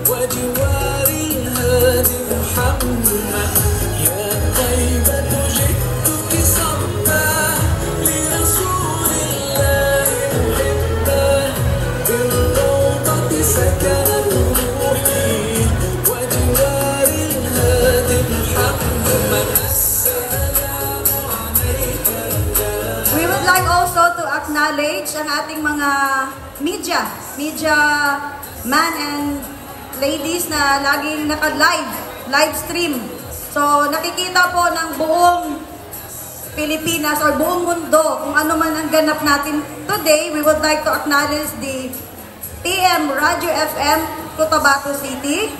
وجوار الهادي محمد يا طيبة جئتك صبا لرسول الله محبا بالروضة سكنت روحي وجوار الهادي محمد السلام عليك. We would like also to acknowledge ang ating mga media man and ladies na laging live stream. So nakikita po ng buong Pilipinas or buong mundo kung ano man ang ganap natin today. We would like to acknowledge the TM Radio FM Cotabato City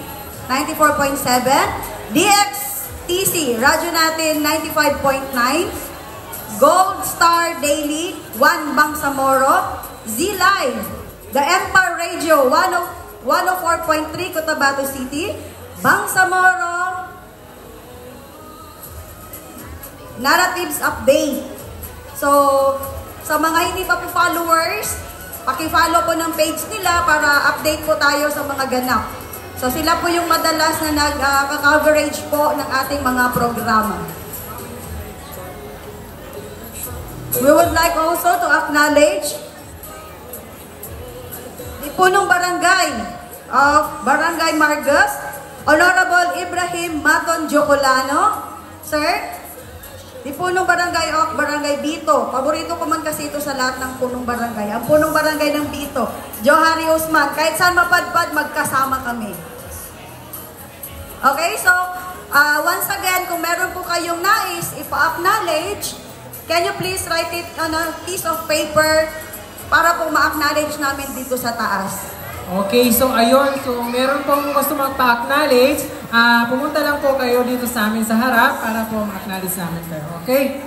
94.7, DXTC Radio natin 95.9, Gold Star Daily 1 Bangsamoro, Z Live, The Empire Radio 104.3 Cotabato City, Bangsamoro, Narratives Update. So, sa mga hindi pa po followers, paki-follow po ng page nila para update po tayo sa mga ganap. So, sila po yung madalas na nag-coverage po ng ating mga programa. We would like also to acknowledge the punong barangay of Barangay Margas, Honorable Ibrahim Maton Jocolano, sir. Di punong barangay of Barangay Bito. Paborito ko man kasi ito sa lahat ng punong barangay. Ang punong barangay ng Bito, Johari Usman. Kahit saan mapadpad, magkasama kami. Okay, so once again, kung meron po kayong nais ipa-acknowledge, can you please write it on a piece of paper para po ma-acknowledge namin dito sa taas. Okay, so ayun, so meron pong gusto magpa-acknowledge, pumunta lang po kayo dito sa amin sa harap para po ma-acknowledge namin kayo, okay?